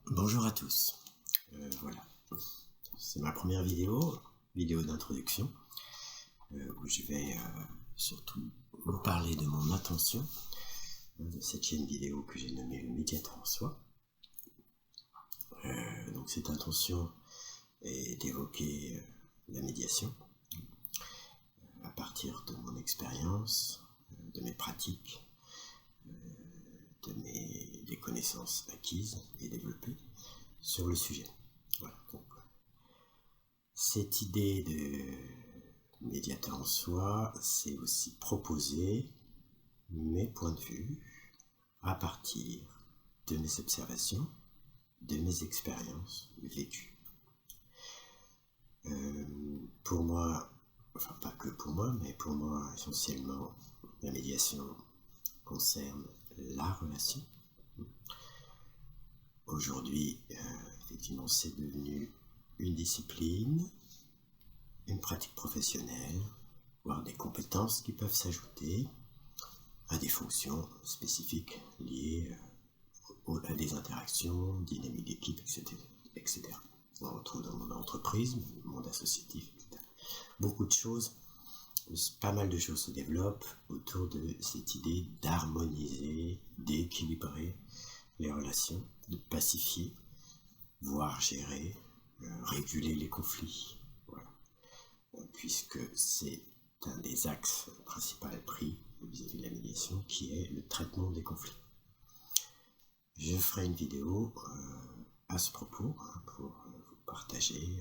Bonjour à tous, voilà, c'est ma première vidéo d'introduction, où je vais surtout vous parler de mon intention, de cette chaîne vidéo que j'ai nommée le médiateur en soi. Donc cette intention est d'évoquer la médiation, à partir de mon expérience, de mes pratiques, des connaissances acquises et développées sur le sujet. Voilà. Donc, cette idée de médiateur en soi, c'est aussi proposer mes points de vue à partir de mes observations, de mes expériences vécues. Pour moi, enfin pas que pour moi, mais pour moi essentiellement, la médiation concerne la relation. Aujourd'hui, effectivement, c'est devenu une discipline, une pratique professionnelle, voire des compétences qui peuvent s'ajouter à des fonctions spécifiques liées à des interactions, dynamique d'équipe, etc. On retrouve dans mon entreprise, mon monde associatif, etc. Beaucoup de choses, pas mal de choses se développent autour de cette idée d'harmoniser, d'équilibrer les relations, de pacifier, voire gérer, réguler les conflits. Voilà. Puisque c'est un des axes principaux pris vis-à-vis de la médiation, qui est le traitement des conflits. Je ferai une vidéo à ce propos pour vous partager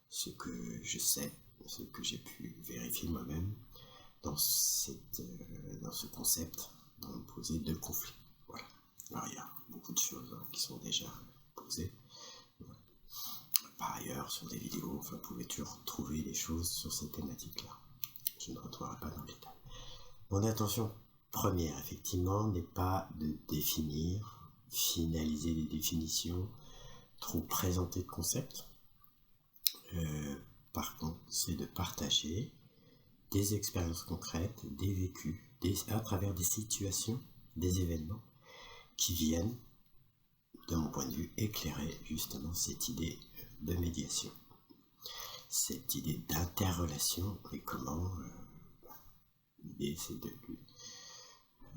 ce que je sais, ce que j'ai pu vérifier moi-même dans ce concept posé de conflit. Voilà. Alors il y a beaucoup de choses qui sont déjà posées. Voilà. Par ailleurs, sur des vidéos, vous pouvez toujours trouver des choses sur cette thématique-là. Je ne rentrerai pas dans le détail. Mon intention première, effectivement, n'est pas de définir, finaliser des définitions, trop présenter de concepts. Par contre, c'est de partager des expériences concrètes, des vécus, à travers des situations, des événements qui viennent, de mon point de vue, éclairer justement cette idée de médiation, cette idée d'interrelation et comment l'idée c'est de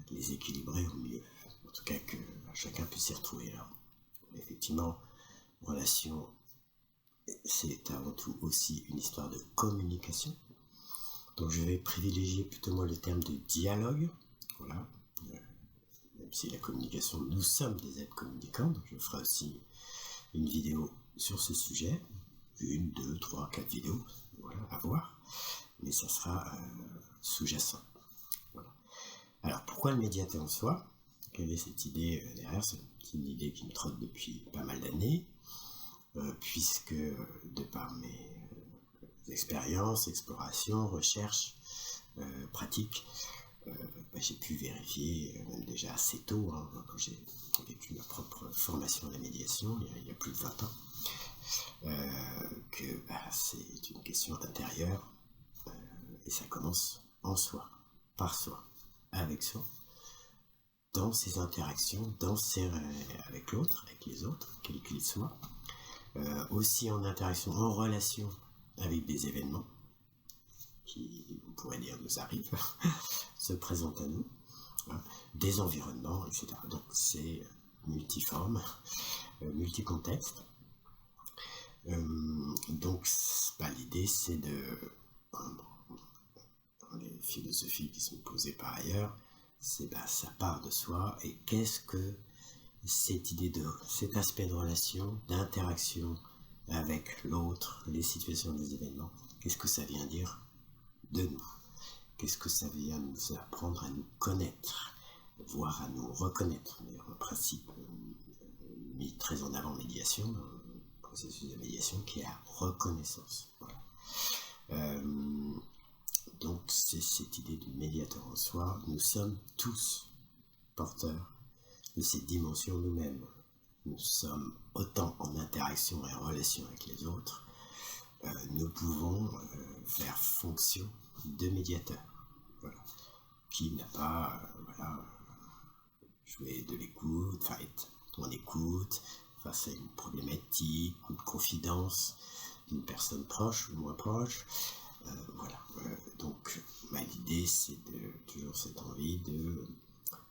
les équilibrer au mieux, en tout cas que chacun puisse s'y retrouver là. Effectivement, relation, c'est avant tout aussi une histoire de communication, donc je vais privilégier plutôt moi le terme de dialogue. Voilà. Même si la communication, nous sommes des êtres communicants, donc je ferai aussi une vidéo sur ce sujet, 1, 2, 3, 4 vidéos, voilà, à voir, mais ça sera sous-jacent. Voilà. Alors pourquoi le médiateur en soi? Quelle est cette idée derrière? C'est une idée qui me trotte depuis pas mal d'années, puisque de par mes expériences, explorations, recherches, pratiques, j'ai pu vérifier, même déjà assez tôt, quand j'ai vécu ma propre formation à la médiation, il y a plus de 20 ans, que c'est une question intérieure, et ça commence en soi, par soi, avec soi, dans ses interactions, avec l'autre, avec les autres, quels qu'ils soient, aussi en interaction, en relation avec des événements qui, on pourrait dire, nous arrivent, se présentent à nous, des environnements, etc. Donc c'est multiforme, multicontexte. Donc l'idée c'est dans les philosophies qui sont posées par ailleurs, c'est ça part de soi, et qu'est-ce que cette idée cet aspect de relation, d'interaction avec l'autre, les situations, les événements, qu'est-ce que ça vient dire de nous? Qu'est-ce que ça vient nous apprendre à nous connaître, voire à nous reconnaître? D'ailleurs, un principe mis très en avant en médiation, dans le processus de médiation, qui est la reconnaissance. Voilà. Donc c'est cette idée du médiateur en soi. Nous sommes tous porteurs de cette dimension nous-mêmes. Nous sommes autant en interaction et en relation avec les autres, nous pouvons faire fonction de médiateur. Voilà. Qui n'a pas joué de l'écoute, on écoute, face à une problématique, une confidence d'une personne proche ou moins proche. Voilà. Donc, l'idée, c'est toujours cette envie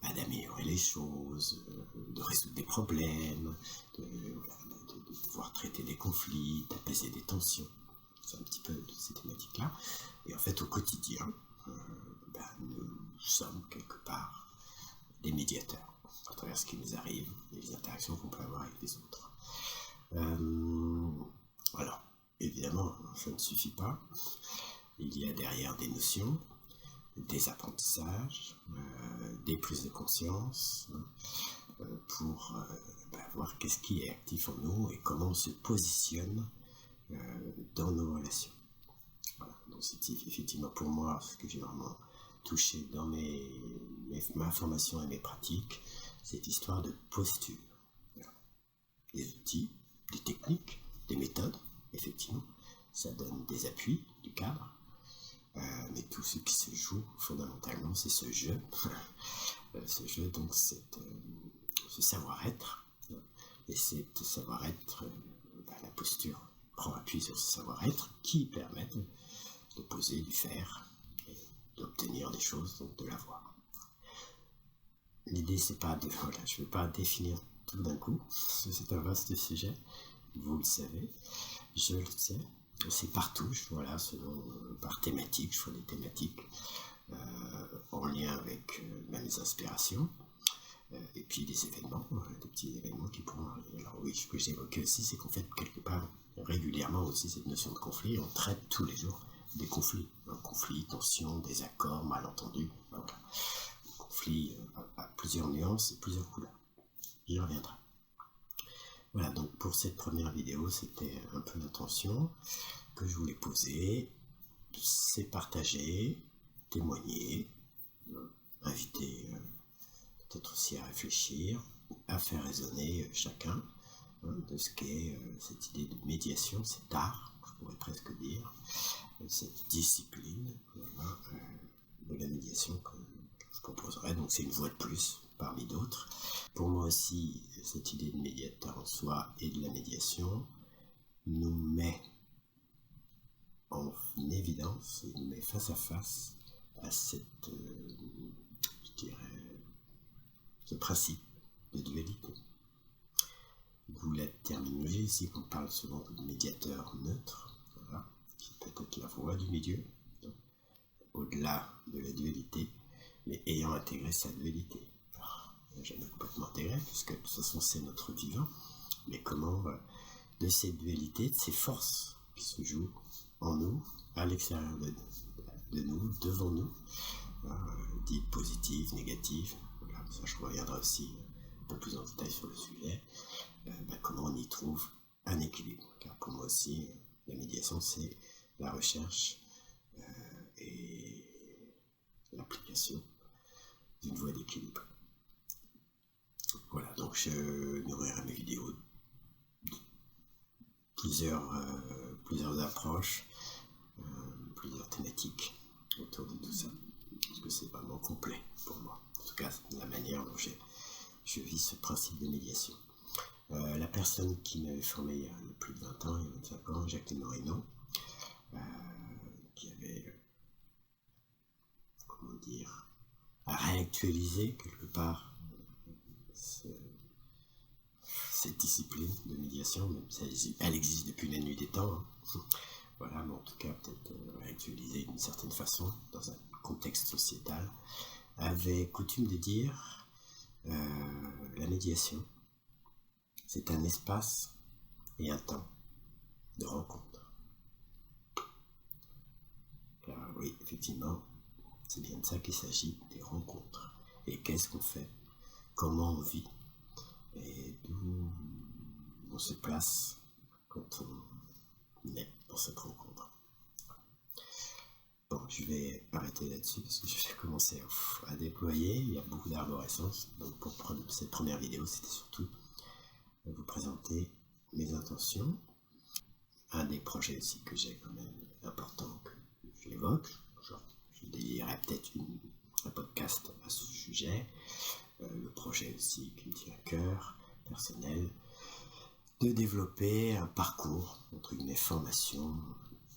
d'améliorer les choses, de résoudre des problèmes, de pouvoir traiter des conflits, d'apaiser des tensions. C'est un petit peu de ces thématiques-là. Et en fait, au quotidien, nous sommes quelque part des médiateurs à travers ce qui nous arrive et les interactions qu'on peut avoir avec les autres. Alors, évidemment, ça ne suffit pas. Il y a derrière des notions, des apprentissages, des prises de conscience pour voir qu'est-ce qui est actif en nous et comment on se positionne dans nos relations. Voilà. Donc c'est effectivement pour moi ce que j'ai vraiment touché dans ma formation et mes pratiques, cette histoire de posture. Voilà. Des outils, des techniques, des méthodes, effectivement, ça donne des appuis, du cadre, mais tout ce qui se joue fondamentalement, c'est ce jeu, donc ce savoir-être, et ce savoir-être, la posture prend appui sur ce savoir-être qui permet de poser, du faire, et d'obtenir des choses, donc de l'avoir. L'idée, c'est pas de... Voilà, je ne veux pas définir tout d'un coup, parce que c'est un vaste sujet, vous le savez, je le sais, c'est par touche, voilà, par thématique, je fais des thématiques en lien avec mes inspirations, et puis des événements, des petits événements qui pourront arriver. Alors oui, ce que j'évoquais aussi, c'est qu'en fait, quelque part, régulièrement aussi, cette notion de conflit, on traite tous les jours des conflits, conflits, tensions, désaccords, malentendus, voilà. Conflits à plusieurs nuances et plusieurs couleurs. J'y reviendrai. Voilà, donc pour cette première vidéo, c'était un peu l'intention que je voulais poser, c'est partager, témoigner, inviter peut-être aussi à réfléchir, à faire résonner chacun de ce qu'est cette idée de médiation, cet art, je pourrais presque dire, cette discipline de la médiation que je proposerai. Donc c'est une voie de plus parmi d'autres. Pour moi aussi, cette idée de médiateur en soi et de la médiation nous met en évidence et nous met face à face à cette, je dirais, ce principe de dualité. D'où la terminologie ici qu'on parle souvent de médiateur neutre, voilà, qui peut être la voie du milieu, donc, au-delà de la dualité, mais ayant intégré sa dualité. Jamais complètement intégré, puisque de toute façon c'est notre vivant, mais comment de cette dualité, de ces forces qui se jouent en nous, à l'extérieur de nous, devant nous, dites positives, négatives, voilà, ça je reviendrai aussi un peu plus en détail sur le sujet, comment on y trouve un équilibre, car pour moi aussi, la médiation c'est la recherche et l'application d'une voie d'équilibre. Voilà, donc je nourrirai mes vidéos de plusieurs approches, plusieurs thématiques autour de tout ça, parce que c'est vraiment complet pour moi. En tout cas, la manière dont je vis ce principe de médiation. La personne qui m'avait formé il y a plus de 20 ans, il y a 25 ans, Jacqueline Moreno, qui avait, comment dire, à réactualiser quelque part cette discipline de médiation, même si elle existe depuis la nuit des temps, hein. Voilà, mais en tout cas peut-être réactualiser d'une certaine façon dans un contexte sociétal, avait coutume de dire la médiation, c'est un espace et un temps de rencontre. Car oui, effectivement, c'est bien de ça qu'il s'agit, des rencontres. Et qu'est-ce qu'on fait? Comment on vit? Et d'où on se place quand on est dans cette rencontre. Bon, je vais arrêter là-dessus parce que je vais commencer à déployer. Il y a beaucoup d'arborescence. Donc pour cette première vidéo, c'était surtout vous présenter mes intentions. Un des projets aussi que j'ai quand même important que j'évoque. Je dédierai peut-être un podcast à ce sujet. Le projet aussi qui me tient à cœur, personnel, de développer un parcours, entre guillemets formation,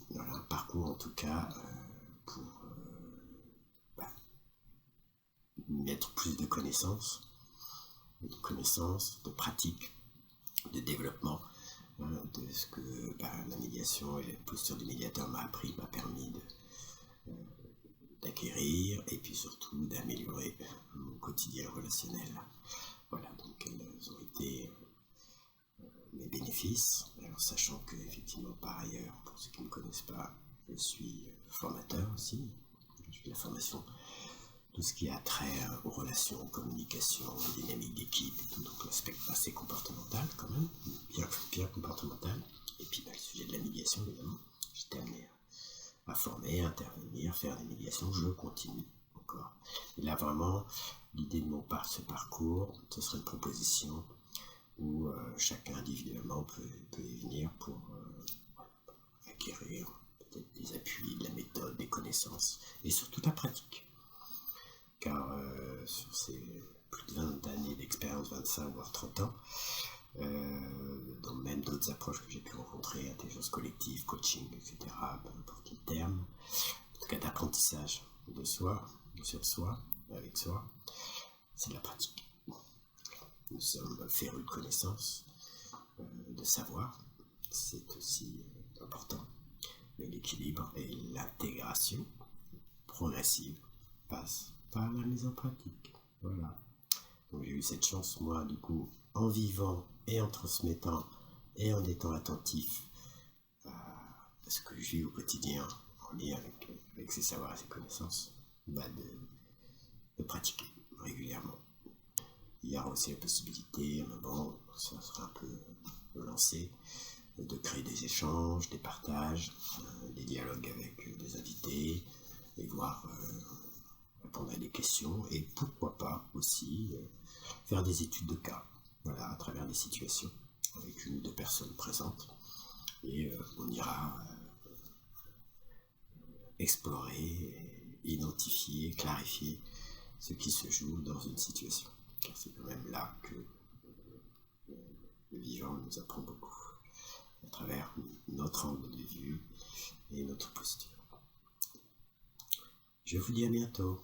voilà, un parcours en tout cas pour mettre plus de connaissances, de pratiques, de développement, de ce que la médiation et la posture du médiateur m'a appris, m'a permis d'acquérir et puis surtout d'améliorer mon quotidien relationnel. Voilà, donc quels ont été mes bénéfices. Alors, sachant que, effectivement, par ailleurs, pour ceux qui ne me connaissent pas, je suis formateur aussi. Je fais de la formation, tout ce qui a trait aux relations, aux communications, aux dynamiques d'équipe, donc l'aspect assez comportemental quand même, bien comportemental. Et puis le sujet de la médiation, évidemment, j'étais amené à former, à intervenir, faire des médiations, je continue encore. Et là vraiment, l'idée de ce parcours, ce serait une proposition où chacun individuellement peut y venir pour acquérir peut-être des appuis, de la méthode, des connaissances, et surtout la pratique. Car sur ces plus de 20 années d'expérience, 25 voire 30 ans, dans même d'autres approches que j'ai pu rencontrer, intelligence collective, coaching, etc., peu importe le terme, en tout cas d'apprentissage de soi, sur soi, avec soi, c'est la pratique. Nous sommes férus de connaissances, de savoir, c'est aussi important, mais l'équilibre et l'intégration progressive passe par la mise en pratique. Voilà. Donc j'ai eu cette chance, moi, du coup, en vivant et en transmettant et en étant attentif à ce que je vis au quotidien, en lien avec ces savoirs et ces connaissances, de pratiquer régulièrement. Il y aura aussi la possibilité, à un moment, ça sera un peu lancé, de créer des échanges, des partages, des dialogues avec des invités, et voir répondre à des questions, et pourquoi pas aussi faire des études de cas, voilà, à travers des situations, avec une ou deux personnes présentes, et on ira explorer, identifier, clarifier ce qui se joue dans une situation. Car c'est quand même là que le vivant nous apprend beaucoup, à travers notre angle de vue et notre posture. Je vous dis à bientôt.